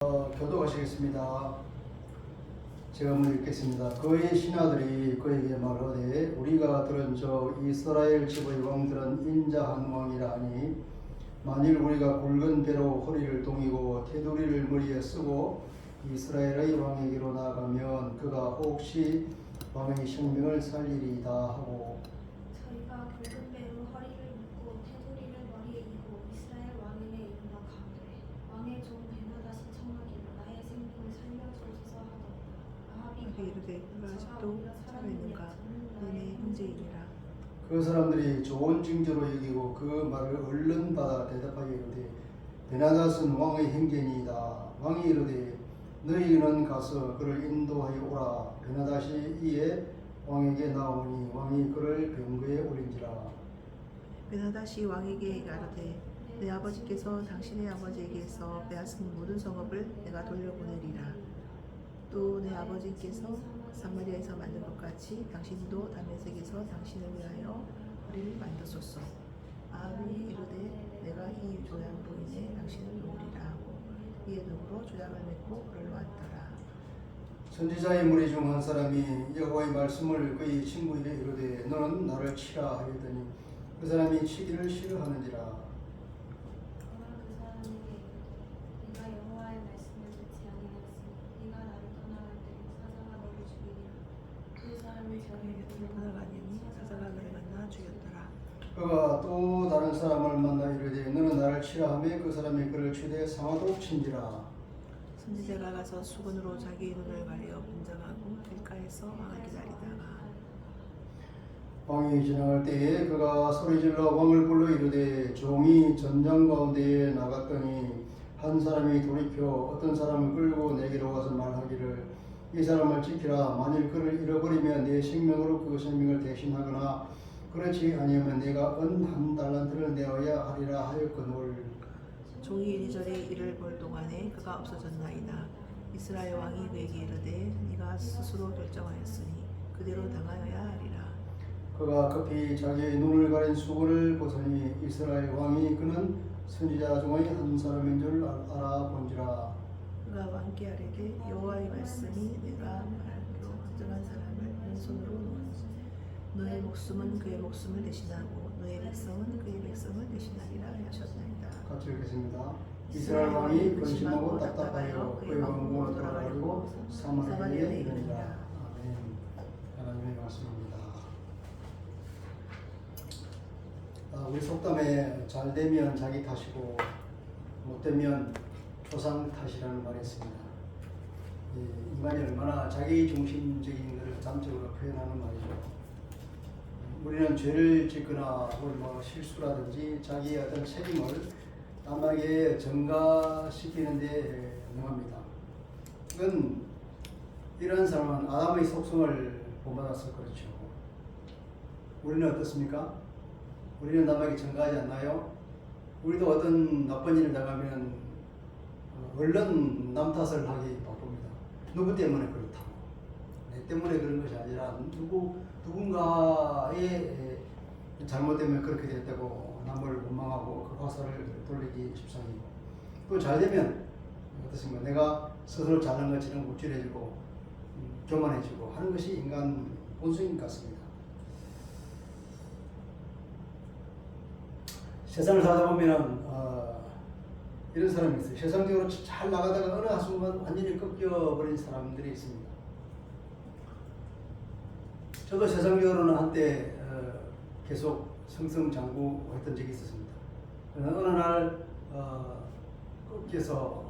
교도하시겠습니다. 제가 먼저 읽겠습니다. 그의 신하들이 그에게 말하되 우리가 들은 저 이스라엘 집의 왕들은 인자한 왕이라 하니 만일 우리가 굵은 배로 허리를 동이고 테두리를 머리에 쓰고 이스라엘의 왕에게로 나아가면 그가 혹시 왕의 생명을 살리리이다 하고 저희가 굵은 배로 허리를 묶고 테두리를 머리에 이고 이스라엘 왕에게 이르러 가되 왕의 종 베나다시 청하기를 나의 생명을 살려주소서 하더라. 아합이 이르되 그가 아직도 살아있는가 너네 형제이니라. 그 사람들이 좋은 징조로 여기고 그 말을 얼른 받아 대답하여 이르되 베나닷은 왕의 형제니이다. 왕이 이르되 너희는 가서 그를 인도하여 오라. 베나닷이 이에 왕에게 나오니 왕이 그를 병거에 올린지라. 베나다시 왕에게 가로되 내 아버지께서 당신의 아버지에게서 빼앗은 모든 성읍을 내가 돌려보내리라. 또 내 아버지께서 사마리아에서 만든 것 같이 당신도 다메섹에서 당신을 위하여 우리를 만드소서. 아합이 이르되 내가 이 조약으로 인해 당신을 놓으리라 하고 이에 더불어 조약을 맺고 그를 놓았더라. 선지자의 무리 중 한 사람이 여호와의 말씀을 그의 친구에게 이르되 너는 나를 치라 하였더니 그 사람이 치기를 싫어하는지라. 그가 그 사람에게 이르되 네가 여호와의 말씀을 듣지 아니하였으니 네가 나를 떠나갈 때 사자가 너를 죽이리라. 그 사람이 저에게 저에게 떠나가니 사자가 그를 만나 죽였더라. 그가 또 다른 사람을 만나 이르되 너는 나를 치라 하매 그 사람이 그를 치되 상하도 친지라. 선지자가 가서 수건으로 자기의 눈을 가려 분장하고 길가에서 왕을 기다리다가 왕이 지나갈 때에 그가 소리질러 왕을 불러 이르되 종이 전장 가운데에 나갔더니 한 사람이 돌이켜 어떤 사람을 끌고 내게로 와서 말하기를 이 사람을 지키라. 만일 그를 잃어버리면 내 생명으로 그 생명을 대신하거나 그렇지 아니하면 내가 은 한 달란트를 내어야 하리라 하였거늘. 종이 이리저리 이를 볼 동안에 그가 없어졌나이다. 이스라엘 왕이 그에게 이르되 네가 스스로 결정하였으니 그대로 당하여야 하리라. 그가 급히 자기의 눈을 가린 수건을 벗으니 이스라엘 왕이 그는 선지자 중의 한 사람인 줄 알아본지라. 그가 왕께 아뢰되 여호와의 말씀이 내가 말하기로 확정한 사람을 왼손으로 놓으니 너의 목숨은 그의 목숨을 대신하고 너의 백성은 그의 백성을 대신하리라 하셨나이다. 같이 읽겠습니다. 이스라엘 왕이 근심하고 답답하여 그의 왕궁으로 돌아가지고 사마리아에 이르니라. 아멘. 하나님의 말씀입니다. 우리 속담에 잘 되면 자기 탓이고 못 되면 조상 탓이라는 말이 있습니다. 인간이 얼마나 자기 중심적인 것을 잠적으로 표현하는 말이죠. 우리는 죄를 짓거나 뭐 실수라든지 자기의 어떤 책임을 남에게 전가시키는 데 능합니다. 이건 이런 사람은 아담의 속성을 본받아서 그렇죠. 우리는 어떻습니까? 우리는 남에게 전가하지 않나요? 우리도 어떤 나쁜 일을 당하면 얼른 남 탓을 하기 바쁩니다. 누구 때문에 그렇다고. 내 때문에 그런 것이 아니라 누군가의 잘못 때문에 그렇게 됐다고 남을 원망하고 그 화살을 돌리기 십상이고 또 잘 되면 어떻습니까? 내가 스스로 잘난 것처럼 우쭐해지고 교만해지고 하는 것이 인간 본성인 것 같습니다. 세상을 살다 보면은 이런 사람이 있어요. 세상적으로 잘 나가다가 어느 한순간 완전히 꺾여버린 사람들이 있습니다. 저도 세상적으로는 한때 계속 승승장구했던 적이 있었습니다. 어느 날 꺾여서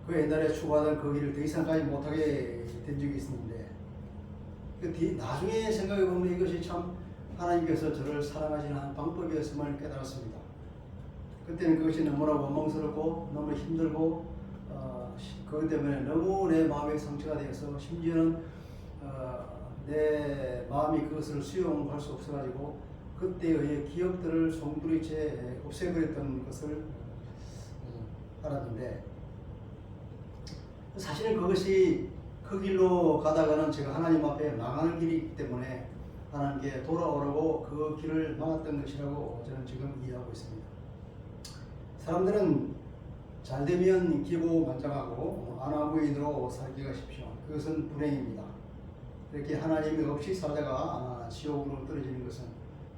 그 옛날에 추구하던 그 길을 더 이상 가지 못하게 된 적이 있었는데 나중에 생각해 보면 이것이 참 하나님께서 저를 사랑하시는 방법이었음을 깨달았습니다. 그때는 그것이 너무나 원망스럽고 너무 힘들고 그것 때문에 너무 내 마음에 상처가 되어서 심지어는 내 마음이 그것을 수용할 수 없어가지고 그때의 기억들을 송두리째 없애버렸던 것을 알았는데 사실은 그것이 그 길로 가다가는 제가 하나님 앞에 망하는 길이기 때문에 하나님께 돌아오라고 그 길을 막았던 것이라고 저는 지금 이해하고 있습니다. 사람들은 잘 되면 기고만장하고 안하무인으로 살기가 쉽죠. 그것은 불행입니다. 이렇게 하나님이 없이 살다가 지옥으로 떨어지는 것은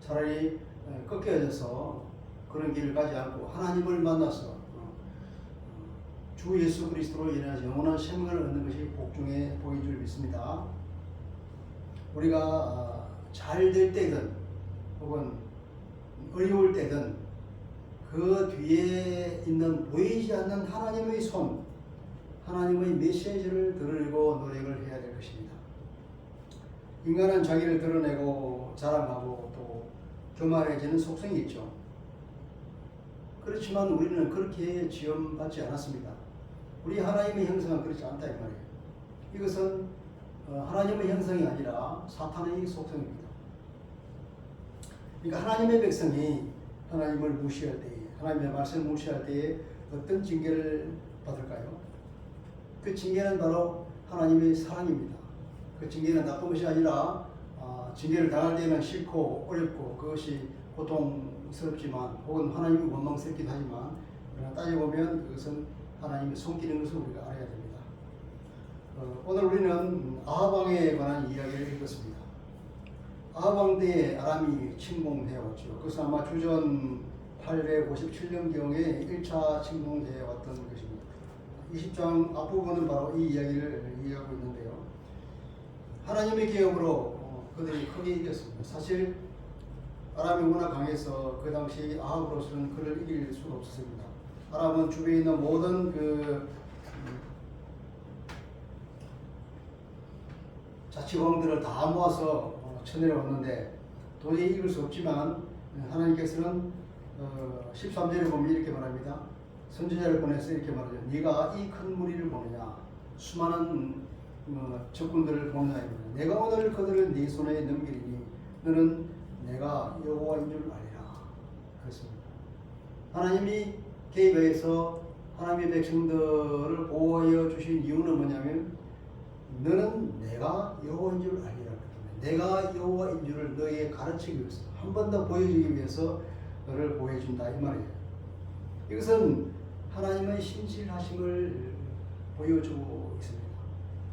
차라리 꺾여져서 그런 길을 가지 않고 하나님을 만나서 주 예수 그리스도로 인해서 영원한 생명을 얻는 것이 복중의 복인 줄 믿습니다. 우리가 잘 될 때든 혹은 어려울 때든 그 뒤에 있는 보이지 않는 하나님의 손, 하나님의 메시지를 들으려고 노력을 해야 될 것입니다. 인간은 자기를 드러내고 자랑하고 또 교만해지는 속성이 있죠. 그렇지만 우리는 그렇게 지음받지 않았습니다. 우리 하나님의 형상은 그렇지 않다 이 말이에요. 이것은 하나님의 형상이 아니라 사탄의 속성입니다. 그러니까 하나님의 백성이 하나님을 무시할 때에, 하나님의 말씀을 무시할 때에 어떤 징계를 받을까요? 그 징계는 바로 하나님의 사랑입니다. 그 징계는 나쁜 것이 아니라 징계를 당할 때는 싫고 어렵고 그것이 고통스럽지만 혹은 하나님이 원망스럽기도 하지만 그러나 따져보면 그것은 하나님이 손길인 것을 우리가 알아야 됩니다. 오늘 우리는 아합 왕에 관한 이야기를 읽었습니다. 아합 왕 때에 아람이 침공해왔죠. 그것은 아마 주전 857년경에 1차 침공해왔던 것입니다. 20장 앞부분은 바로 이 이야기를 이해하고 있는데요. 하나님의 계획으로 그들이 크게 이겼습니다. 사실 아람이 워낙 강해서 그 당시 아합으로서는 그를 이길 수가 없었습니다. 아람은 주변에 있는 모든 자치왕들을 다 모아서 쳐내려왔는데 도저히 이길 수 없지만 하나님께서는 13절에 보면 이렇게 말합니다. 선지자를 보내서 이렇게 말하죠. 네가 이 큰 무리를 보느냐 수많은 적군들을 보느냐 내가 오늘 그들을 네 손에 넘기리니 너는 내가 여호와인 줄 알리라. 그렇습니다. 하나님이 개입해서 하나님의 백성들을 보호하여 주신 이유는 뭐냐면 너는 내가 여호와인 줄 알리라. 내가 여호와인 줄을 너에게 가르치기 위해서 한 번 더 보여주기 위해서 너를 보여준다 이 말이에요. 이것은 하나님의 신실하심을 보여주고 있습니다.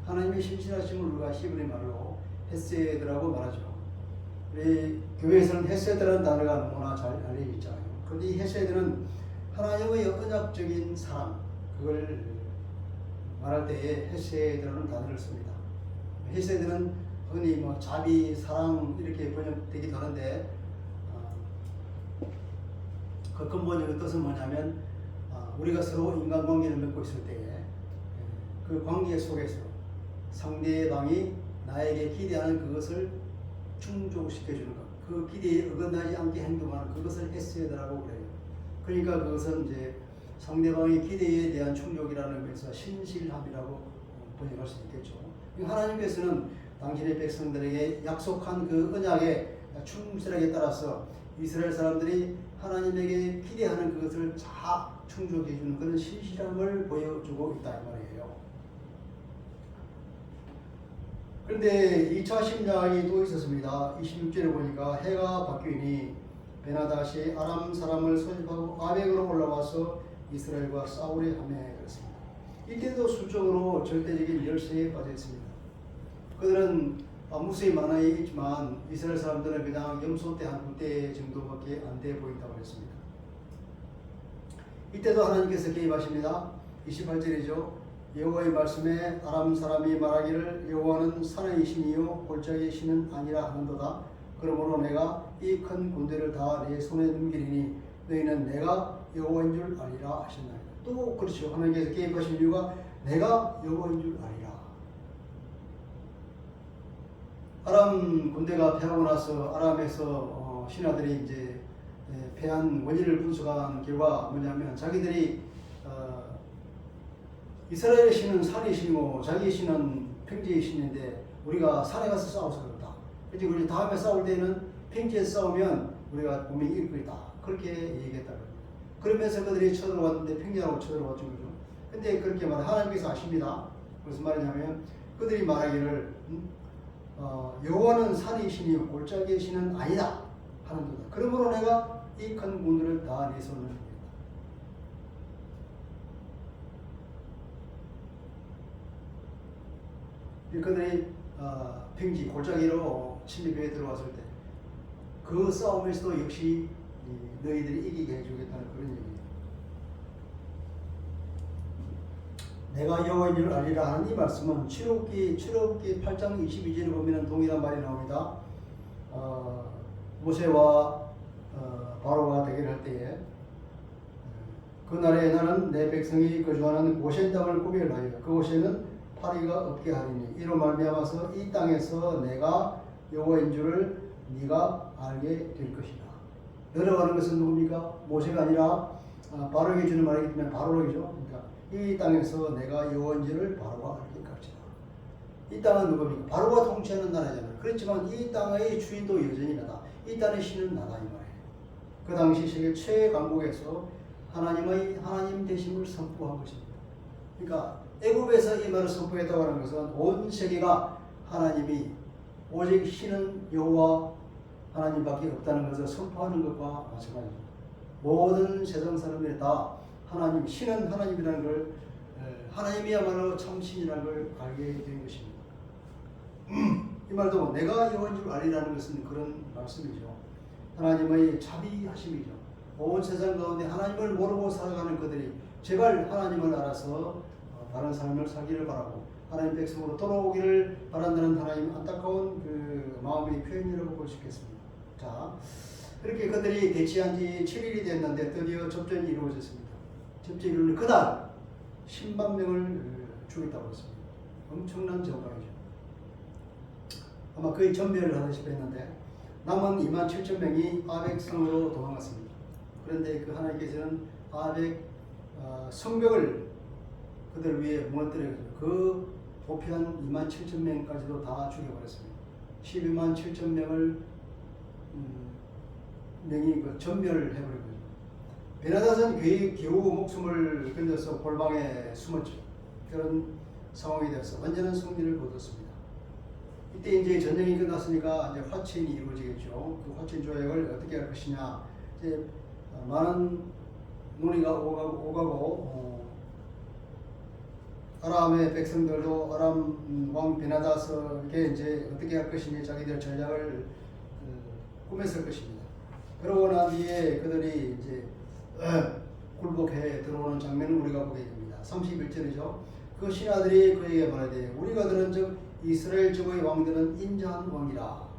하나님의 신실하심을 우리가 히브리 말로 헤세드라고 말하죠. 우리 교회에서는 헤세드라는 단어가 너무나 잘 알려져 있잖아요. 그런데 이 헤세드는 하나님의 언약적인 사랑, 그걸 말할 때에 헤세드라는 단어를 씁니다. 헤세드는 흔히 자비, 사랑 이렇게 번역되기도 하는데 그 근본적인 뜻은 뭐냐면 우리가 서로 인간관계를 맺고 있을 때에 그 관계 속에서 상대방이 나에게 기대하는 그것을 충족시켜주는 것, 그 기대에 어긋나지 않게 행동하는 그것을 헤세드라고 그래요. 그러니까 그것은 이제 상대방의 기대에 대한 충족이라는 의미에서 신실함이라고 번역할 수 있겠죠. 하나님께서는 당신의 백성들에게 약속한 그 언약에 충실하게 따라서 이스라엘 사람들이 하나님에게 기대하는 그것을 다 충족해 주는 그런 신실함을 보여주고 있다 이 말이에요. 그런데 2차 심장이 또 있었습니다. 26절에 보니까 해가 바뀌니 베나다시 아람 사람을 소집하고 아벡으로 올라와서 이스라엘과 싸우려 하매 그랬습니다. 이때도 수적으로 절대적인 열세에 빠져 있습니다. 그들은 무수히 많아 있지만 이스라엘 사람들은 그냥 염소 때 한 2대 정도밖에 안 돼 보인다고 했습니다. 이때도 하나님께서 개입하십니다. 28절이죠. 여호와의 말씀에 아람 사람이 말하기를 여호와는 산의 신이요 골짜기의 신은 아니라 하는도다. 그러므로 내가 이 큰 군대를 다 내 손에 넘기리니 너희는 내가 여호와인 줄 아리라 하셨나이다. 또 그렇죠. 하나님께서 개입하신 이유가 내가 여호와인 줄 아리라. 아람 군대가 패하고 나서 아람에서 신하들이 이제 패한 원인을 분석한 결과 뭐냐면 자기들이 이스라엘 신은 산의 신이고 자기 신은 평지의 신인데 우리가 산에 가서 싸워서 그렇다. 그래서 우리 다음에 싸울 때는 평지에서 싸우면 우리가 분명히 이길 거다. 그렇게 얘기했다. 그러면서 그들이 쳐들어왔는데 평지라고 쳐들어왔죠. 그죠? 근데 그렇게 하나님께서 아십니다. 무슨 말이냐면 그들이 말하기를 여호와는 산의 신이요 골짜기의 신은 아니다 하는도다. 그러므로 내가 이 큰 군대를 다 내 손에 넘긴다. 그들이 평지 골짜기로 침입해 들어왔을 때 그 싸움에서도 역시 너희들이 이기게 해주겠다는 그런 얘기예요. 내가 여호와인 줄 알리라 하는 이 말씀은 출애굽기 8장 22절에 보면 동일한 말이 나옵니다. 모세와 바로가 대결할 때에 그날에 나는 내 백성이 거주하는 고센 땅을 구별하여 그곳에는 파리가 없게 하리니 이로 말미암아서 이 땅에서 내가 여호와인 줄을 네가 알게 될 것이다. 너라고 하는 것은 누굽니까? 모세가 아니라 바로에게 주는 말이기 때문에 바로에게죠. 그러니까 이 땅에서 내가 여호와인 줄을 바로가 알게 값이다. 이 땅은 누굽니까? 바로가 통치하는 나라잖아요. 그렇지만 이 땅의 주인도 여전히 나다. 이 땅의 신은 나다 이 말이에요. 그 당시 세계 최강국에서 하나님 되심을 선포한 것입니다. 그러니까 애굽에서 이 말을 선포했다고 하는 것은 온 세계가 하나님이 오직 신은 여호와 하나님밖에 없다는 것을 선포하는 것과 마찬가지입니다. 모든 세상 사람들이 다 하나님, 신은 하나님이라는 걸 하나님이야말로 참신이라는 걸 알게 된 것입니다. 이 말도 내가 여호와인 줄 알리라는 것은 그런 말씀이죠. 하나님의 자비하심이죠. 온 세상 가운데 하나님을 모르고 살아가는 그들이 제발 하나님을 알아서 바른 삶을 살기를 바라고 하나님 백성으로 돌아오기를 바란다는 하나님 안타까운 그 마음의 표현이라고 볼 수 있겠습니다. 자, 그렇게 그들이 대치한 지 7일이 됐는데 드디어 접전이 이루어졌습니다. 접전이 이루어진 그날 10만 명을 죽였다고 했습니다. 엄청난 전광이죠. 아마 거의 전멸을 하다시피 했는데 남은 2만 7천 명이 아벡성으로 도망갔습니다. 그런데 그 하나님께서는 아벡 성벽을 그들 위에 무너뜨려서 그 도피한 2만 7천 명까지도 다 죽여버렸습니다. 12만 7천 명이 그 전멸을 해버린 거죠. 베나닷은 겨우 목숨을 건져서 골방에 숨었죠. 그런 상황이 되어서 완전한 승리를 거뒀습니다. 이때 이제 전쟁이 끝났으니까 이제 화친이 이루어지겠죠. 그 화친 조약을 어떻게 할 것이냐. 이제 많은 논의가 오가고 아람의 백성들도 아람 왕 베나닷에게 이제 어떻게 할 것이냐 자기들 전략을 꾸몄을 것입니다. 그러고 난 뒤에 그들이 이제 굴복해 들어오는 장면을 우리가 보게 됩니다. 31절이죠. 그 신하들이 그에게 말하되 우리가 들은 즉 이스라엘 족의 왕들은 인자한 왕이라.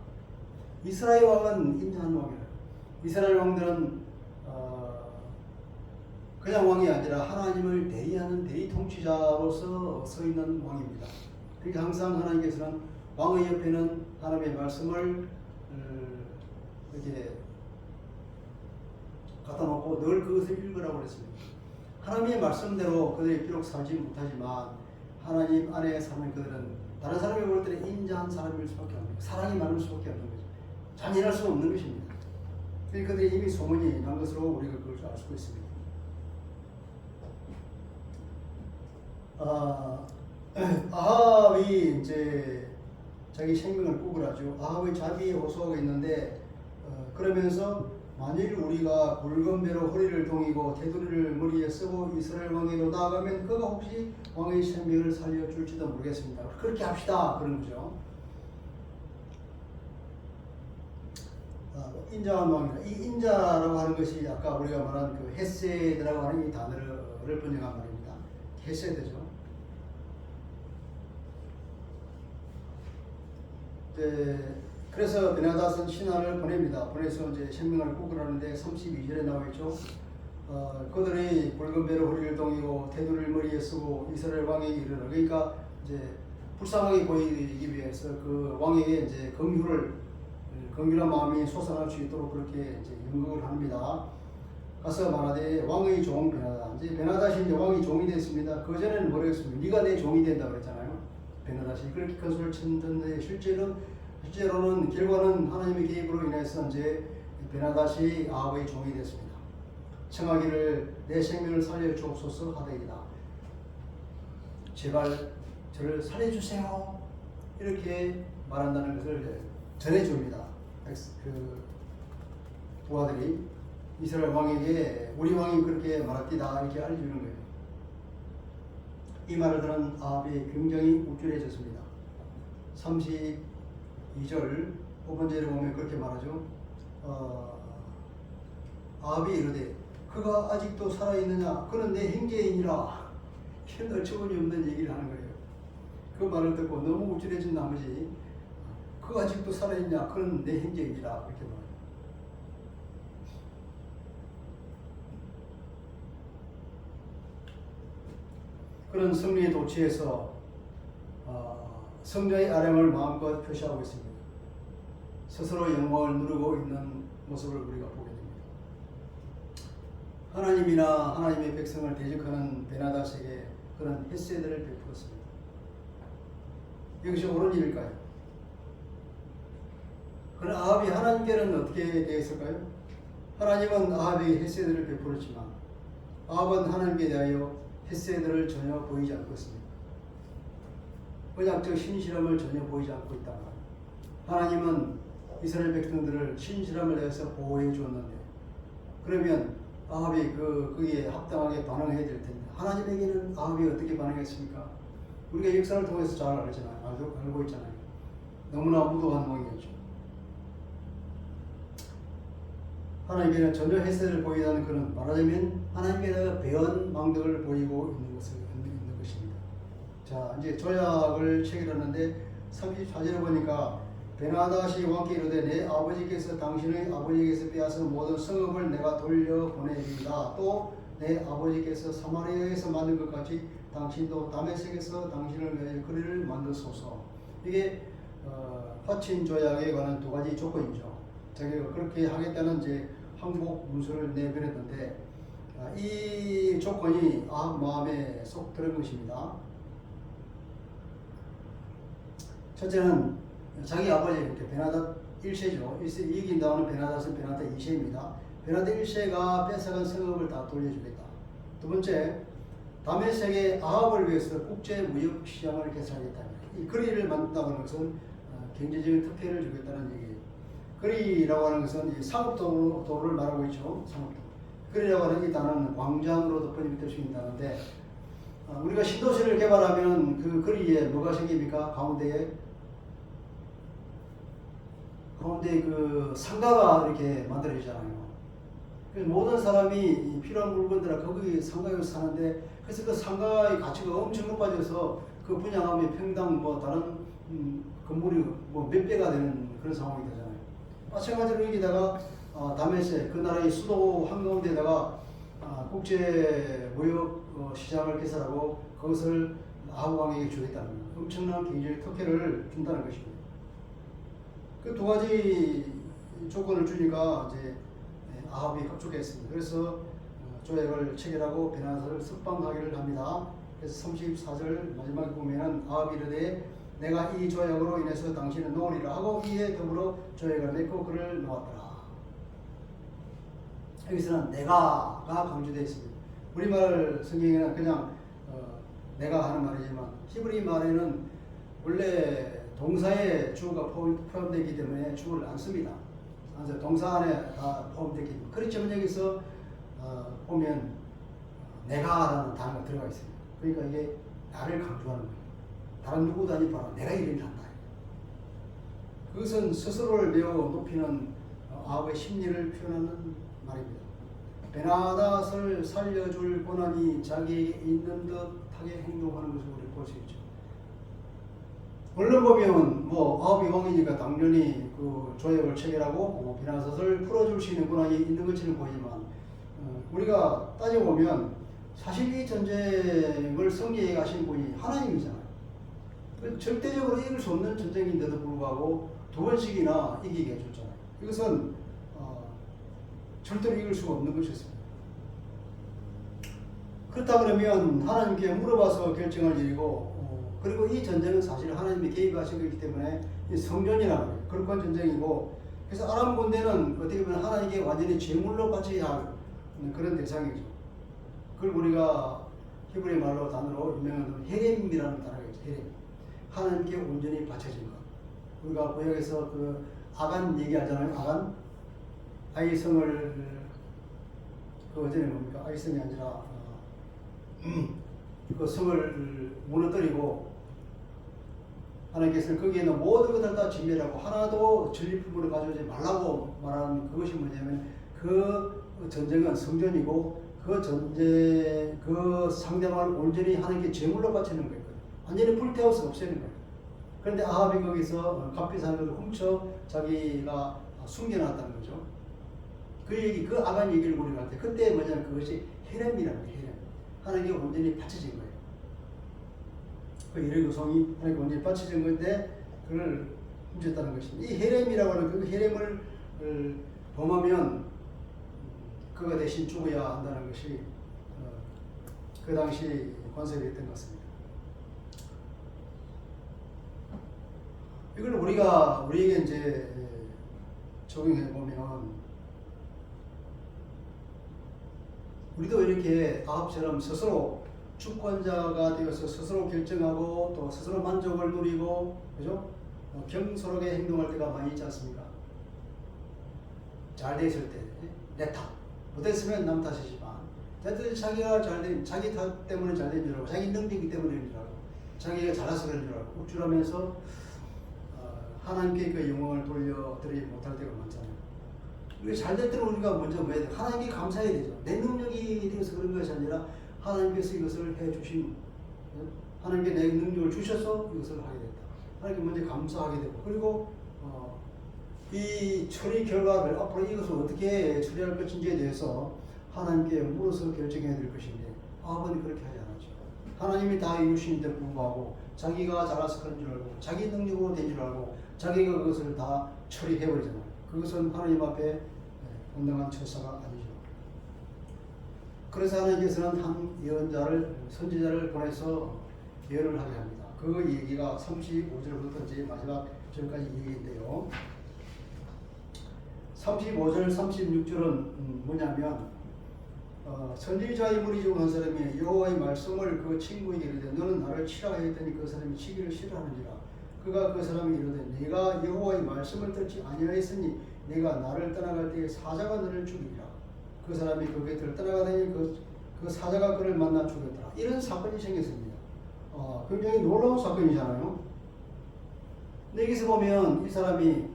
이스라엘 왕은 인자한 왕이라. 이스라엘 왕들은 그냥 왕이 아니라 하나님을 대리하는 대리 통치자로서 서 있는 왕입니다. 그러니까 항상 하나님께서는 왕의 옆에는 하나님의 말씀을 이렇게 갖다 놓고 늘 그것을 읽으라고 그랬습니다. 하나님의 말씀대로 그들이 비록 살지 못하지만 하나님 안에 사는 그들은 다른 사람이 볼 때는 인자한 사람일 수밖에 없는 거예요. 사랑이 많을 수밖에 없는 거죠. 잔인할 수 없는 것입니다. 그들이 이미 소문이 난 것으로 우리가 그걸 알 수 있습니다. 아합이 이제 자기 생명을 구걸하죠. 아합의 자비에 호소하고 있는데 그러면서 만일 우리가 굵은 배로 허리를 동이고 테두리를 머리에 쓰고 이스라엘 왕에게로 나아가면 그가 혹시 왕의 생명을 살려줄지도 모르겠습니다. 그렇게 합시다 그런 거죠. 인자한 왕이다. 이 인자라고 하는 것이 아까 우리가 말한 그 헤세드라고 하는 이 단어를 번역한 말입니다. 헤세드죠. 그래서 베나닷은 신하를 보냅니다. 보내서 이제 생명을 구걸하는데 32절에 나와 있죠. 그들이 굵은 배로 허리를 동이고 테두리를 머리에 쓰고 이스라엘 왕에게 이르러 그러니까 이제 불쌍하게 보이기 위해서 그 왕에게 이제 긍휼한 마음이 솟아날 수 있도록 그렇게 이제 연극을 합니다. 가서 말하되 왕의 종 베나닷. 이제 베나닷이 이제 왕의 종이 됐습니다. 그 전에는 뭐랬습니까? 네가 내 종이 된다 그랬잖아요. 베나닷이 그렇게 큰 소리를 쳤는데 실제로는 결과는 하나님의 개입으로 인해서 이제 베나닷이 아합의 종이 됐습니다. 청하기를 내 생명을 살려 주옵소서 하되이다. 제발 저를 살려주세요. 이렇게 말한다는 것을 전해줍니다. 그 부하들이 이스라엘 왕에게 우리 왕이 그렇게 말했디다 이렇게 알려주는 거예요. 이 말을 들은 아합이 굉장히 우쭐해졌습니다. 32절 5번째로 보면 그렇게 말하죠. 아합이 이르되 그가 아직도 살아있느냐 그는 내 형제이니라. 이런 어처구니 없는 얘기를 하는 거예요. 그 말을 듣고 너무 우쭐해진 나머지 그가 아직도 살아있냐 그는 내 형제이니라 그렇게 말해요. 그런 승리에 도취해서 성자의 아량을 마음껏 표시하고 있습니다. 스스로 영광을 누리고 있는 모습을 우리가 보게 됩니다. 하나님이나 하나님의 백성을 대적하는 베나닷에게 그런 헤세드를 베풀었습니다. 이것이 옳은 일일까요? 그러나 아합이 하나님께는 어떻게 대했을까요? 하나님은 아합에게 헤세드를 베풀었지만 아합은 하나님께 대하여 헤세드를 전혀 보이지 않고 있습니다. 언약적 신실함을 전혀 보이지 않고 있다. 하나님은 이스라엘 백성들을 신실함을 내서 보호해 주었는데 그러면 아합이 그에 합당하게 반응해야 될 텐데 하나님에게는 아합이 어떻게 반응했습니까? 우리가 역사를 통해서 잘 알고 있잖아요. 너무나 무도한 몽이었죠. 하나님께는 전혀 헤세를 보이다는 그는 말하자면 하나님께다가 배은망덕을 보이고 있는 것입니다. 자, 이제 조약을 체결하는데 34절에 보니까 베나닷이 왕께 이르되 내 아버지께서 당신의 아버지에게서 빼앗은 모든 성읍을 내가 돌려보내리라. 또 내 아버지께서 사마리아에서 만든 것 같이 당신도 다메섹에서 당신을 위하여 거리를 만드소서. 이게 화친 조약에 관한 두 가지 조건이죠. 자기가 그렇게 하겠다는 이제 항복 문서를 내보냈는데 이 조건이 아합 마음에 쏙 들은 것입니다. 첫째는 자기 아버지 베나닷 1세죠. 이긴 다음에 베나닷은 베나닷 2세입니다. 베나닷 1세가 뺏어간 성읍을 다 돌려주겠다. 두 번째, 다메섹의 아합을 위해서 국제 무역 시장을 개설하겠다. 이 거리를 만든다는 것은 경제적인 특혜를 주겠다는 얘기예요. 거리라고 하는 것은 이 상업도를 말하고 있죠. 상업도. 거리라고 하는 이 단어는 광장으로도 번역이 될 수 있다는데 우리가 신도시를 개발하면 그 거리에 뭐가 생깁니까? 가운데에 그 상가가 이렇게 만들어지잖아요. 그래서 모든 사람이 필요한 물건들을 거기 상가에서 사는데 그래서 그 상가의 가치가 엄청 높아져서 그 분양하면 평당 뭐 다른 건물이 뭐 몇 배가 되는 그런 상황이 되잖아요. 마찬가지로 여기다가 다메섹 그 나라의 수도 한가운데다가 국제 무역 시장을 개설하고 그것을 아합 왕에게 주겠다는 엄청난 경제적 특혜를 준다는 것입니다. 그 두 가지 조건을 주니까 이제 아합이 합족했습니다. 그래서 조약을 체결하고 베나닷을 석방하기를 합니다. 그래서 34절 마지막에 보면은 아합이 이르되 내가 이 조약으로 인해서 당신은 놓으리라 하고 이에 더불어 조약을 맺고 그를 놓았더라. 여기서는 내가가 강조되어 있습니다. 우리말 성경에는 그냥 내가 하는 말이지만 히브리 말에는 원래 동사에 주어가 포함되어 있기 때문에 주어를 안 씁니다. 그래서 동사 안에 다 포함되어 있기 때문에 그렇지만 여기서 보면 내가라는 단어가 들어가 있습니다. 그러니까 이게 나를 강조하는 거예요. 다른 누구도 아니고 바로 내가 이를 한다. 그것은 스스로를 매우 높이는 아합의 심리를 표현하는 말입니다. 베나닷을 살려줄 권한이 자기에게 있는 듯하게 행동하는 것을 우리 볼 수 있죠. 물론 보면 뭐 아합이 왕이니까 당연히 그 조약을 체결하고 베나닷을 풀어줄 수 있는 권한이 있는 것처럼 보이지만 우리가 따져보면 사실 이 전쟁을 승리해 가신 분이 하나님이잖아요. 절대적으로 이길 수 없는 전쟁인데도 불구하고 두 번씩이나 이기게 해줬잖아요. 이것은 절대로 이길 수가 없는 것이었습니다. 그렇다 그러면 하나님께 물어봐서 결정할 일이고 그리고 이 전쟁은 사실 하나님이 개입하신 거기 때문에 성전이라는 거예요. 거룩한 전쟁이고 그래서 아람 군대는 어떻게 보면 하나님께 완전히 제물로 바쳐야 할 그런 대상이죠. 그걸 우리가 히브리 말로 단어로 유명한 헤렘이라는 단어가 있죠. 헤렘. 하나님께 온전히 바쳐진 것. 우리가 구약에서 그 아간 얘기하잖아요. 아간. 아이성을 그 어제는 뭡니까? 아이성이 아니라 그 성을 무너뜨리고 하나님께서는 거기에 있는 모든 것을 다 진멸하고 하나도 전리품으로 가져오지 말라고 말하는 그것이 뭐냐면 그 전쟁은 성전이고 그 전쟁 그 상대방을 온전히 하나님께 제물로 바치는 거예요. 완전히 불태워서 없애는 거예요. 그런데 아합이 거기서 값비싼 것을 훔쳐 자기가 숨겨놨다는 거죠. 그 얘기, 그 악한 얘기를 우리가 할 때 그때 뭐냐면 그것이 헤렘이라는 거예요. 헤렘. 하나님께 온전히 바쳐진 거예요. 그 일의 구성이 하나님께 온전히 바쳐진 건데 그걸 훔쳤다는 것입니다. 이 헤렘이라고 하는 그 헤렘을 범하면 그가 대신 죽어야 한다는 것이 그 당시 관습이었던 것 같습니다. 이걸 우리에게 이제 적용해 보면 우리도 이렇게 아합처럼 스스로 주권자가 되어서 스스로 결정하고 또 스스로 만족을 누리고 그죠? 경솔하게 행동할 때가 많이 있지 않습니까? 잘 됐을 때 내 탓, 못했으면 남 탓이지만 자기가 잘된 자기 탓 때문에 잘된 줄 알고 자기 능력이기 때문인 줄 알고 자기가 잘해서 그런 줄 알고 욱줄하면서 하나님께 그 영광을 돌려드리지 못할 때가 많잖아요. 이게 잘 될 때는 우리가 먼저 뭐 해야 돼? 하나님께 감사해야 되죠. 내 능력이 되어서 그런 것이 아니라 하나님께서 이것을 해주신 하나님께 내 능력을 주셔서 이것을 하게 됐다. 하나님께 먼저 감사하게 되고 그리고 이 처리 결과를 앞으로 이것을 어떻게 처리할 것인지에 대해서 하나님께 물어서 결정해야 될 것인데 아합은 그렇게 하지 않았죠. 하나님이 다 이루시는데 불구하고 자기가 잘해서 그런 줄 알고 자기 능력으로 된 줄 알고 자기가 그것을 다 처리해버리잖아요. 그것은 하나님 앞에 온당한 처사가 아니죠. 그래서 하나님께서는 한 예언자를 선지자를 보내서 예언을 하게 합니다. 그 얘기가 35절부터 이제 마지막 절까지 얘기인데요. 35절 36절은 뭐냐면 선지자의 무리 중 한 사람이 여호와의 말씀을 그 친구에게 이르되 너는 나를 치라 했더니 그 사람이 치기를 싫어하느니라. 그가 그 사람에게 이르되 네가 여호와의 말씀을 듣지 아니하였으니 네가 나를 떠나갈 때에 사자가 너를 죽이리라. 그 사람이 그 곁을 떠나가더니 그 사자가 그를 만나 죽였더라. 이런 사건이 생겼습니다. 굉장히 놀라운 사건이잖아요. 근데 여기서 보면 이 사람이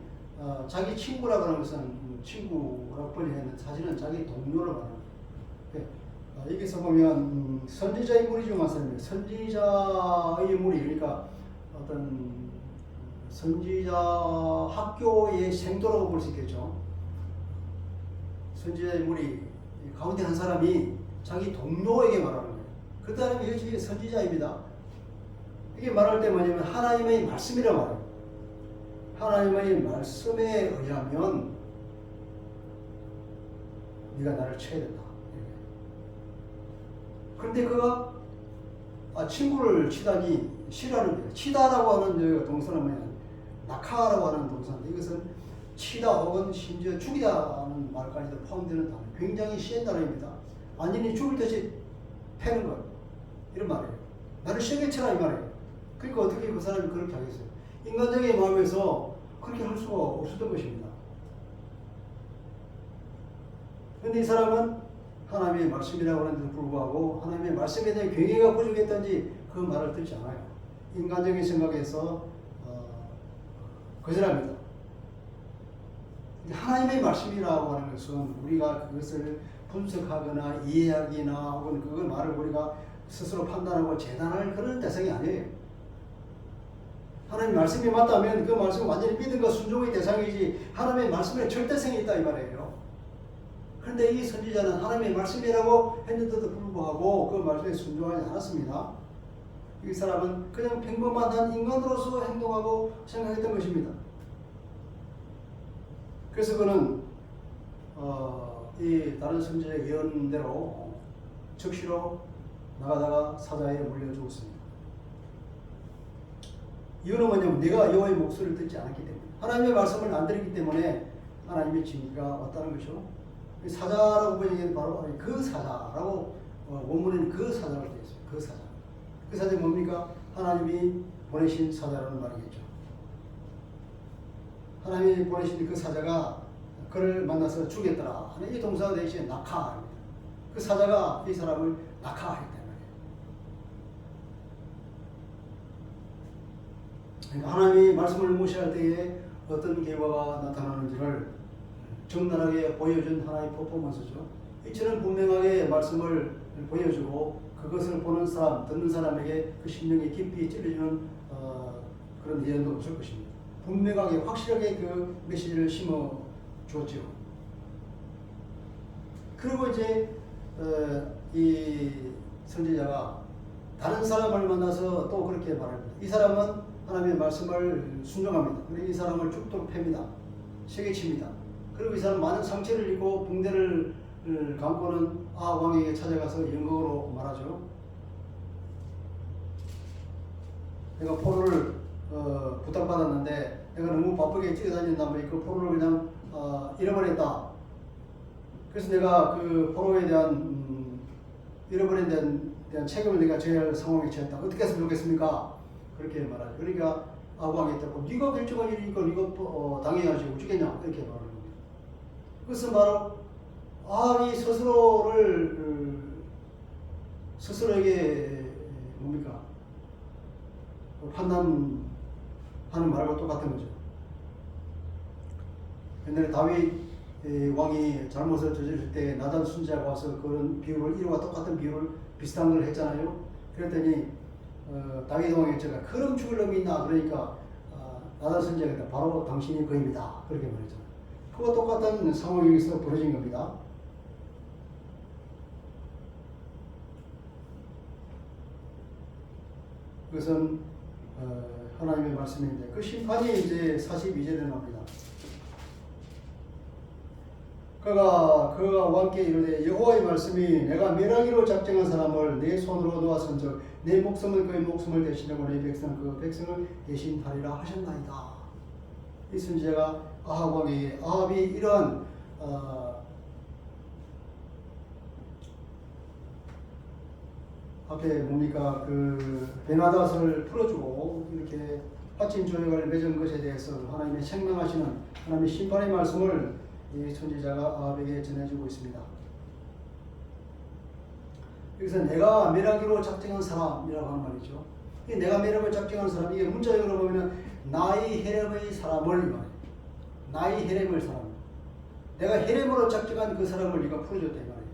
자기 친구라고 하는 것은 친구라고 번역했는데 사실은 자기 동료를 말합니다. 여기서 보면 선지자의 무리 중 한 사람이에요. 선지자의 무리 그러니까 어떤 선지자 학교의 생도라고 볼 수 있겠죠. 선지자의 무리 가운데 한 사람이 자기 동료에게 말하는 거예요. 그 사람이 이것이 선지자입니다. 이게 말할 때 뭐냐면 하나님의 말씀이라 말해요. 하나님의 말씀에 의하면 네가 나를 쳐야 된다. 그런데 그가 친구를 치다니 싫어하는 거예요. 치다라고 하는 동사는 뭐냐 낙하라고 하는 동사인데 이것은 치다 혹은 심지어 죽이다는 말까지도 포함되는 단어. 굉장히 쉬운 단어입니다. 완전히 죽을 듯이 패는 것 이런 말이에요. 나를 세게 쳐라 이 말이에요. 그러니까 어떻게 그 사람이 그렇게 하겠어요? 인간적인 마음에서 그렇게 할 수가 없었던 것입니다. 그런데 이 사람은 하나님의 말씀이라고 하는데도 불구하고 하나님의 말씀에 대한 경외가 부족했던지 그 말을 듣지 않아요. 인간적인 생각에서 거절합니다. 하나님의 말씀이라고 하는 것은 우리가 그것을 분석하거나 이해하기나 혹은 그걸 말을 우리가 스스로 판단하고 재단할 그런 대상이 아니에요. 하나님의 말씀이 맞다면 그 말씀은 완전히 믿음과 순종의 대상이지 하나님의 말씀에 절대성이 있다 이 말이에요. 그런데 이 선지자는 하나님의 말씀이라고 했는데도 불구하고 그 말씀에 순종하지 않았습니다. 이 사람은 그냥 평범한 한 인간으로서 행동하고 생각했던 것입니다. 그래서 그는 이 다른 선지자의 예언대로 즉시로 나가다가 사자에 물려 죽었습니다. 이유는 뭐냐면 내가 여호와의 목소리를 듣지 않았기 때문에 하나님의 말씀을 안 들었기 때문에 하나님의 징계가 왔다는 것이죠. 사자라고 보이는 바로 그 사자라고 원문에는 그 사자라고 되어 있어요. 그 사자. 그 사자가 뭡니까? 하나님이 보내신 사자라는 말이겠죠. 하나님이 보내신 그 사자가 그를 만나서 죽였더라 하는 이 동사가 대신 낙하입니다. 그 사자가 이 사람을 낙하했단 말이에요. 그러니까 하나님이 말씀을 무시할 때에 어떤 결과가 나타나는지를 적나라하게 보여준 하나의 퍼포먼스죠. 이처럼 분명하게 말씀을 보여주고 그것을 보는 사람, 듣는 사람에게 그 심령이 깊이 찔러주는 그런 예언도 없을 것입니다. 분명하게 확실하게 그 메시지를 심어 주었죠. 그리고 이제 이 선지자가 다른 사람을 만나서 또 그렇게 말합니다. 이 사람은 하나님의 말씀을 순종합니다. 그리고 이 사람을 죽도록 팹니다. 세게칩니다. 그리고 이 사람 많은 상처를 입고 붕대를 감고는 왕에게 찾아가서 영광으로 말하죠. 내가 포로를 부탁받았는데 내가 너무 바쁘게 뛰어다닌 다음에 그 포로를 그냥 잃어버렸다. 그래서 내가 그 포로에 대한 잃어버린 대한 책임을 내가 져야 할 상황에 처했다. 어떻게 했으면 좋겠습니까? 그렇게 말하죠. 그러니까 왕이 있다고 네가 결정한 일이니까 네가 당해야지 어쩌겠냐 이렇게 말하는 겁니다. 그것은 바로 이 스스로에게 뭡니까? 판단하는 말과 똑같은 거죠. 옛날에 다윗 왕이 잘못을 저지를 때 나단 순자가 와서 그런 비유를 이와 똑같은 비유를 비슷한 걸 했잖아요. 그랬더니 다윗 왕이 제가 그럼 죽을 놈이 있나 그러니까 나단 순자가 바로 당신이 그입니다 그렇게 말했잖아요. 그와 똑같은 상황에서 벌어진 겁니다. 그것은 하나님의 말씀인데 그 심판이 이제 42절에 나옵니다. 그가 왕께 이르되 여호와의 말씀이 내가 멸하기로 작정한 사람을 내 손으로 놓았은즉 내 목숨을 그의 목숨을 대신하고 내 백성을 그 백성을 대신하리라 하셨나이다. 이 선지자가 아합 왕에게 아합이 이러한 앞에 뭡니까 그 베나닷을 풀어주고 이렇게 화친 조약을 맺은 것에 대해서 하나님의 책망하시는 하나님의 심판의 말씀을 이 선지자가 아합에게 전해주고 있습니다. 여기서 내가 멸하기로 작정한 사람이라고 하는 말이죠. 이 내가 멸하기로 작정한 사람 이게 문자적으로 보면 나의 헤렘의 사람을 이 말이에요. 나의 헤렘의 사람. 내가 헤렘으로 작정한 그 사람을 네가 풀어줬다 이 말이에요.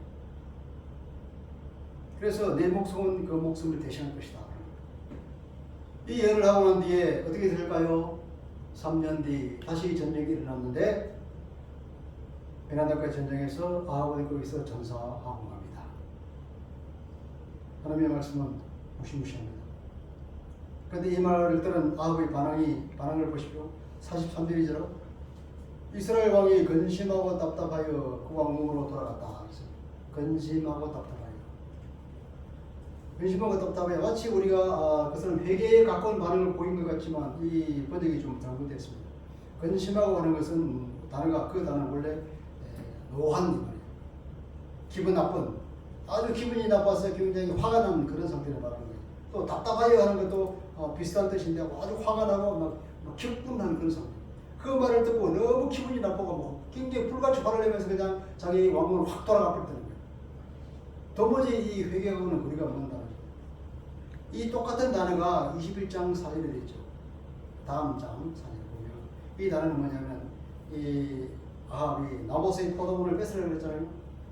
그래서 내 목숨은 그 목숨을 대신할 것이다. 이 예언을 하고 난 뒤에 어떻게 될까요? 3년 뒤 다시 전쟁이 일어났는데 베나닷과의 전쟁에서 아합은 거기서 전사하고 갑니다. 하나님의 말씀은 무시무시합니다. 그런데 이 말을 들은 아합의 반응을 보십시오. 43절이죠. 이스라엘 왕이 근심하고 답답하여 그 왕궁으로 돌아갔다. 근심하고 답답하여. 근심하고 답답해. 마치 우리가 그것은 회개에 가까운 반응을 보인 것 같지만 이 번역이 좀 잘못됐습니다. 근심하고 하는 것은 단어가 그 단어는 원래 노한 말이에요. 기분 나쁜 아주 기분이 나빠서 굉장히 화가 나는 그런 상태를 말하는 거예요. 또 답답하여 하는 것도 비슷한 뜻인데 아주 화가 나고 막 격분하는 그런 상태. 그 말을 듣고 너무 기분이 나쁘고 굉장히 불같이 화를 내면서 그냥 자기 왕궁을 확 돌아가 버렸다는 거예요. 도무지 이 회개하고는 우리가 없는 단어죠. 이 똑같은 단어가 21장 4절에 되어 있죠. 다음 장 4절에 보면 이 단어는 뭐냐면 이 아합이 나봇의 포도원을 뺏으려고 했잖아요.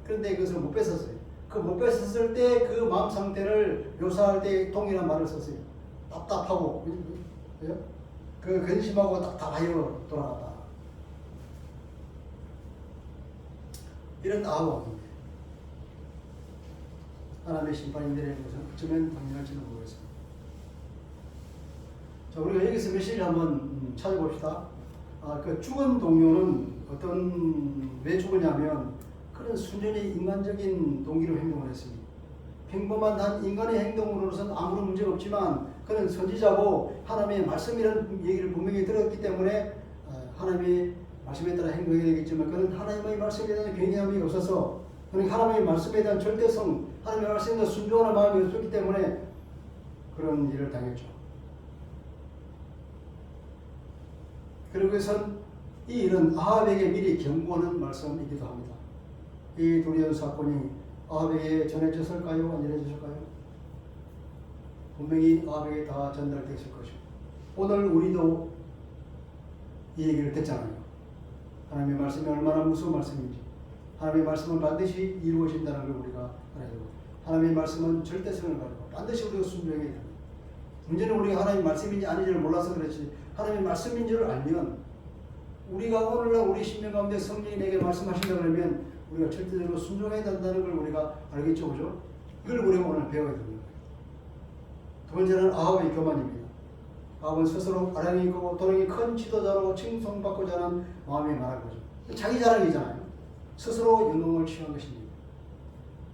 그런데 그것을 못 뺏었어요. 그 못 뺏었을 때 그 마음 상태를 묘사할 때 동일한 말을 썼어요. 답답하고 그 근심하고 답답하여 돌아갔다. 이런 아합입니다. 하나님의 심판이 내리는 것은 어쩌면 당연할지는 모르겠습니다. 자, 우리가 여기서 메시지를 한번 찾아봅시다. 그 죽은 동료는 왜 죽었냐면 그런 순전히 인간적인 동기로 행동을 했습니다. 평범한 단 인간의 행동으로서는 아무런 문제가 없지만 그는 선지자고 하나님의 말씀이라는 얘기를 분명히 들었기 때문에 하나님의 말씀에 따라 행동해야 되겠지만 그는 하나님의 말씀에 대한 경외함이 없어서 그러니까 하나님의 말씀에 대한 절대성, 하나님의 말씀에 대한 순종하는 마음이 없었기 때문에 그런 일을 당했죠. 그리고 이 일은 아합에게 미리 경고하는 말씀이기도 합니다. 이 두려운 사건이 아합에게 전해졌을까요? 안 전해졌을까요? 분명히 아합에게 다 전달됐을 것이고 오늘 우리도 이 얘기를 듣잖아요. 하나님의 말씀이 얼마나 무서운 말씀인지, 하나님의 말씀은 반드시 이루어진다는 걸 우리가 알아야 되고, 하나님의 말씀은 절대성을 가지고 반드시 우리가 순종해야 됩니다. 문제는 우리가 하나님의 말씀인지 아닌지를 몰라서 그렇지, 하나님의 말씀인 줄 알면, 우리가 오늘날 우리 심령 가운데 성령이 내게 말씀하신다 그러면 우리가 절대적으로 순종해야 된다는 걸 우리가 알겠죠, 그죠? 이걸 우리가 오늘 배워야 됩니다. 두 번째는 아합의 교만입니다. 아합은 스스로 아량이 있고 도령이 큰 지도자로 칭송받고자 하는 마음이 많은 거죠. 자기 자랑이잖아요. 스스로 영광을 취한 것입니다.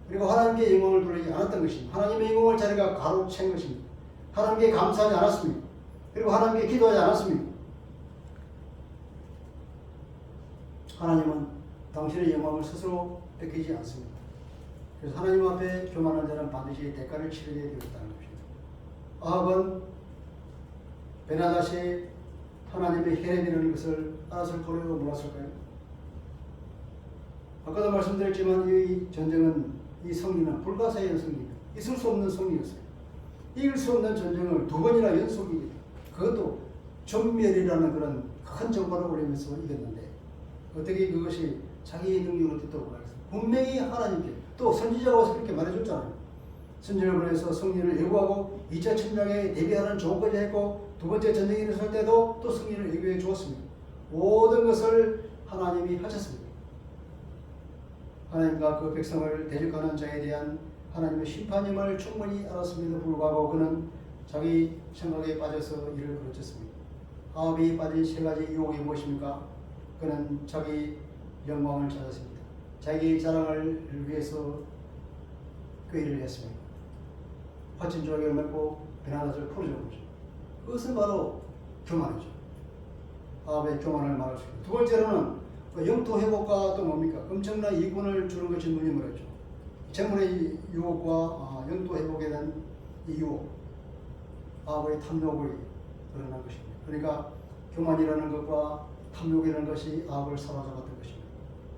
그리고 하나님께 영광을 돌리지 않았던 것입니다. 하나님의 영광을 자기가 가로챈 것입니다. 하나님께 감사하지 않았습니다. 그리고 하나님께 기도하지 않았습니다. 하나님은 당신의 영광을 스스로 뺏기지 않습니다. 그래서 하나님 앞에 교만한 자는 반드시 대가를 치르게 되었다는 것입니다. 아합은 베나다시 하나님의 헤red이라는 것을 알았을 거요, 몰랐을까요? 아까도 말씀드렸지만 이 전쟁은, 이 승리는 불가사의한 승리입니다. 있을 수 없는 승리였어요. 이길 수 없는 전쟁을 두 번이나 연속이, 그것도 전멸이라는 그런 큰 정보를 올리면서 이겼는데, 어떻게 그것이 자기의 능력으로 됐다고 말했어요. 분명히 하나님께, 또 선지자가 와서 그렇게 말해줬잖아요. 선지자를 보내서 승리를 예고하고 2차 침략에 대비하는 조언까지 했고, 두 번째 전쟁이 일어설 때도 또 승리를 예고해 주었습니다. 모든 것을 하나님이 하셨습니다. 하나님과 그 백성을 대적하는 자에 대한 하나님의 심판임을 충분히 알았음에도 불구하고 그는 자기 생각에 빠져서 일을 그르쳤습니다. 아합이 빠진 세 가지 유혹이 무엇입니까? 그는 자기 영광을 찾았습니다. 자기 자랑을 위해서 그 일을 했습니다. 화친 조각을 맺고 베나다를 풀어준 거죠. 그것은 바로 교만이죠. 아합의 교만을 말할 수 있습니다. 두 번째로는 영토 회복과 또 뭡니까? 엄청난 이권을 주는 것이 누님을 했죠. 재물의 유혹과 영토 회복에 대한 이 유혹, 아합의 탐욕이 드러난 것입니다. 그러니까 교만이라는 것과 탐욕이라는 것이 아합을 사로잡았던 것입니다.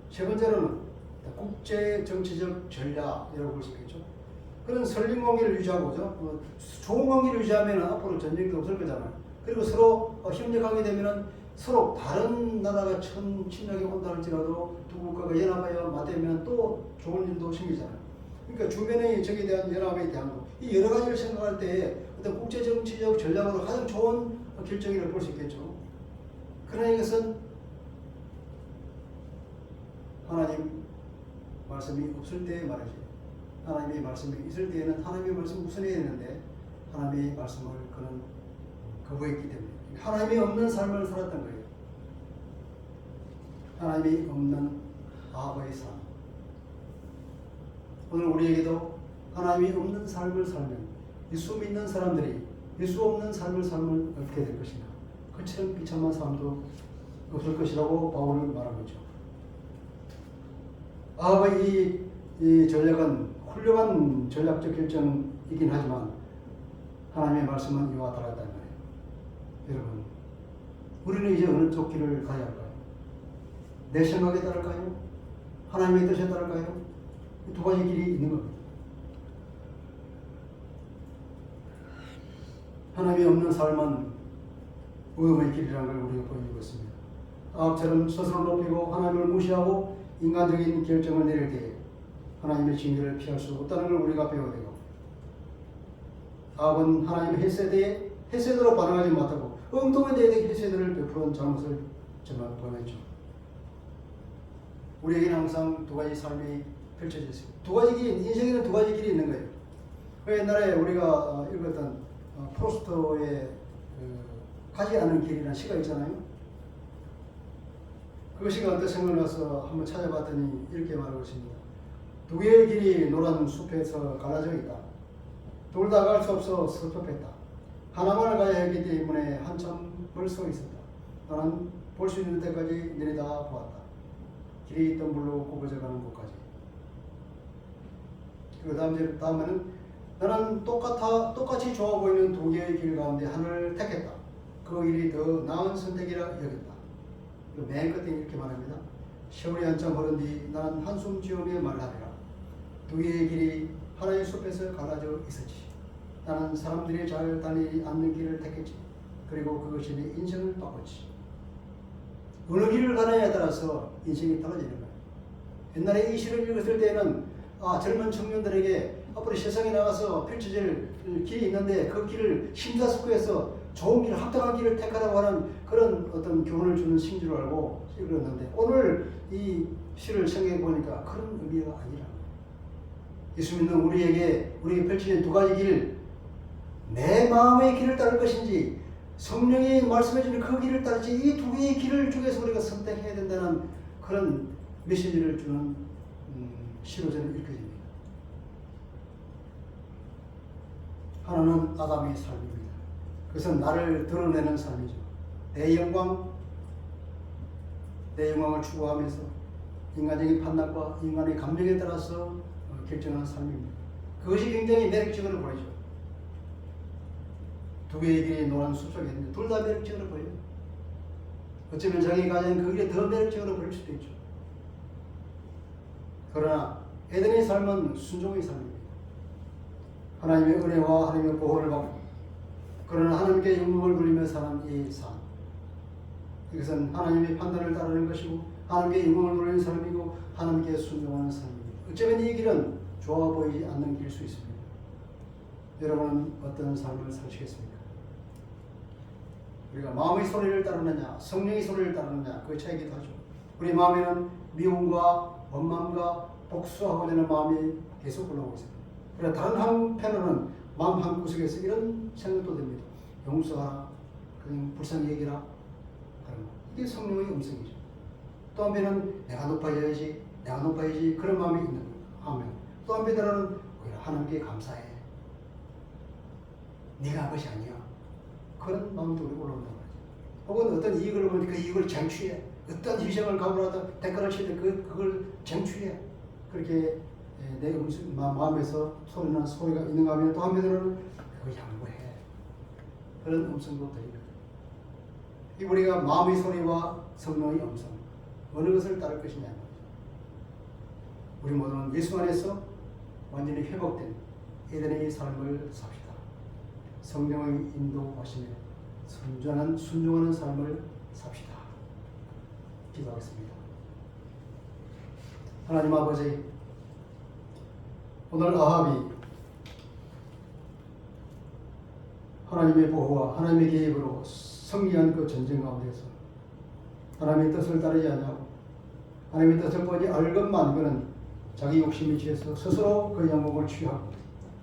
세 번째로는 국제 정치적 전략이라고 볼 수 있겠죠. 그런 선린 관계를 유지하고죠. 좋은 관계를 유지하면 앞으로 전쟁도 없을 거잖아요. 그리고 서로 협력하게 되면 서로 다른 나라가 침략이 온다 할지라도 두 국가가 연합하여 맞대면 또 좋은 일도 생기잖아요. 그러니까 주변의 적에 대한 연합에 대한 것, 이 여러 가지를 생각할 때 어떤 국제 정치적 전략으로 가장 좋은 결정이라고 볼 수 있겠죠. 그러나 이것은 하나님 말씀이 없을 때의 말이지. 하나님의 말씀이 있을 때에는 하나님의 말씀 우선해야 되는데 하나님의 말씀을 그는 거부했기 때문에 하나님이 없는 삶을 살았던 거예요. 하나님이 없는 아합의 삶. 오늘 우리에게도 하나님이 없는 삶을 살면 예수 믿는 사람들이 예수 없는 삶을 살면 어떻게 될 것인가. 그처럼 비참한 삶도 없을 것이라고 바울은 말하고 있죠. 아합의 이 전략은 훌륭한 전략적 결정이긴 하지만 하나님의 말씀은 이와 다르다는 거예요. 여러분, 우리는 이제 어느 쪽 길을 가야 할까요? 내 생각에 따를까요? 하나님의 뜻에 따를까요? 두 가지 길이 있는 겁니다. 하나님이 없는 삶은 위험의 길이라는 걸 우리가 보여주고 있습니다. 아합처럼 스스로 높이고 하나님을 무시하고 인간적인 결정을 내릴 때 하나님의 징계를 피할 수 없다는 걸 우리가 배워야 되고, 아합은 하나님의 헤세드에 헤세드로 반응하지 못하고 엉뚱한 데에 헤세드를 베푸는 잘못을 정말 범했죠. 우리에게는 항상 두 가지 삶이 펼쳐져 있습니다. 두 가지 길, 인생에는 두 가지 길이 있는 거예요. 옛날에 우리가 읽었던 프로스트의 가지 않은 길이라는 시가 있잖아요. 그 시가 언뜻 생각나서 한번 찾아봤더니 이렇게 말하고 있습니다. 두 개의 길이 노란 숲에서 갈라져 있다. 둘 다 갈 수 없어 섭섭했다. 하나만을 가야 했기 때문에 한참 멀서 있었다. 나는 볼 수 있는 데까지 내려다 보았다. 길이 덤불로 굽어져가는 곳까지. 그 다음에는 나는 똑같이 좋아 보이는 두 개의 길 가운데 하나를 택했다. 그 길이 더 나은 선택이라 여겼다. 맨 끝에 이렇게 말합니다. 세월이 한참 흐른 뒤 나는 한숨 지으며 말하리라. 두 개의 길이 하나의 숲에서 갈라져 있었지. 나는 사람들이 잘 다니지 않는 길을 택했지. 그리고 그것이 내 인생을 바꿨지. 어느 길을 가느냐에 따라서 인생이 달라지는 거예요. 옛날에 이 시를 읽었을 때는 젊은 청년들에게 앞으로 세상에 나가서 펼쳐질 길이 있는데 그 길을 심사숙고해서 좋은 길, 합당한 길을 택하라고 하는 그런 어떤 교훈을 주는 시인 줄 알고 읽었는데 오늘 이 시를 생각해 보니까 그런 의미가 아니라 예수 믿는 우리에게 펼쳐진 두 가지 길, 내 마음의 길을 따를 것인지 성령이 말씀해 주는 그 길을 따르지 이 두 개의 길을 중에서 우리가 선택해야 된다는 그런 메시지를 주는 시로 저는 읽혀집니다. 하나는 아담의 삶입니다. 그것은 나를 드러내는 삶이죠. 내 영광을 추구하면서 인간적인 판단과 인간의 감정에 따라서 결정하는 삶입니다. 그것이 굉장히 매력적으로 보이죠. 두 개의 길이 노란 숲 속에 있는데 둘 다 매력적으로 보여요. 어쩌면 자기가 가진 그 길이 더 매력적으로 보일 수도 있죠. 그러나 에덴의 삶은 순종의 삶입니다. 하나님의 은혜와 하나님의 보호를 받고 그러나 하나님께 영광을 돌리며 사는 이 삶, 이것은 하나님의 판단을 따르는 것이고 하나님께 영광을 돌리는 삶이고 하나님께 순종하는 삶입니다. 어쩌면 이 길은 좋아 보이지 않는 길일 수 있습니다. 여러분은 어떤 삶을 사시겠습니까? 우리가 마음의 소리를 따르느냐 성령의 소리를 따르느냐 그 차이기도 하죠. 우리 마음에는 미움과 원망과 복수하고자 하는 마음이 계속 올라오고 있습니다. 그러나 다른 한편으로는 마음 한구석에서 이런 생각도 듭니다. 용서하라, 그냥 불쌍히 여기라 하는 것. 이게 성령의 음성이죠. 또 한편은 내가 높아져야지 그런 마음이 있는 거예요. 아멘. 또 한편으로는 오히려 하나님께 감사해. 네가 한 것이 아니야. 그런 마음도 우리 올라온단 말이죠. 혹은 어떤 이익을 보면 그 이익을 쟁취해. 어떤 희생을 각오하다 대가를 치되 그걸 쟁취해. 그렇게 내 마음에서 소리나 소리가 있는가 하면 또 한편으로는 그거 양보해. 그런 음성도 들립니다. 이 우리가 마음의 소리와 성령의 음성 어느 것을 따를 것이냐. 우리 모두는 예수 안에서 완전히 회복된 에덴의 삶을 삽시다. 성령의 인도하시며 순종하는 삶을 삽시다. 기도하겠습니다. 하나님 아버지, 오늘 아합이 하나님의 보호와 하나님의 계획으로 승리한 그 전쟁 가운데서 하나님의 뜻을 따르지 않냐고 하나님의 뜻을 보지 알것만 그는 자기 욕심에 취해서 스스로 그 영광을 취하고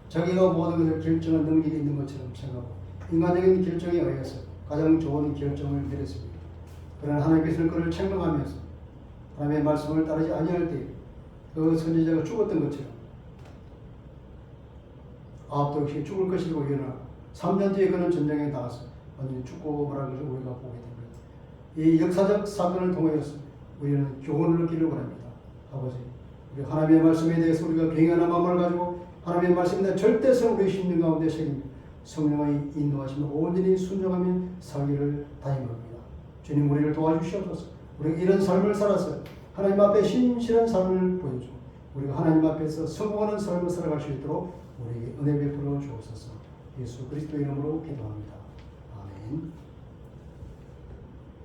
자기가 모든 것을 결정할 능력이 있는 것처럼 생각하고 인간적인 결정에 의해서 가장 좋은 결정을 내렸습니다. 그러나 하나님께서는 그를 책망하면서 하나님의 말씀을 따르지 아니할 때 그 선지자가 죽었던 것처럼 아합도 역시 죽을 것이라고 예언하고 3년 뒤에 그는 전쟁에 나가서 완전히 죽고 말한 것을 우리가 보게 됩니다. 이 역사적 사건을 통하여서 우리는 교훈을 얻기를 바랍니다. 아버지, 우리 하나님의 말씀에 대해서 우리가 경외하는 마음을 가지고 하나님의 말씀에 대한 절대성 우리 심령 가운데 새기며 성령의 인도하심을 온전히 순종하며 살기를 다짐합니다. 주님, 우리를 도와주시옵소서. 우리가 이런 삶을 살아서 하나님 앞에 신실한 삶을 보여주고 우리가 하나님 앞에서 성공하는 삶을 살아갈 수 있도록 우리에게 은혜 베풀어 주옵소서. 예수 그리스도의 이름으로 기도합니다. 아멘.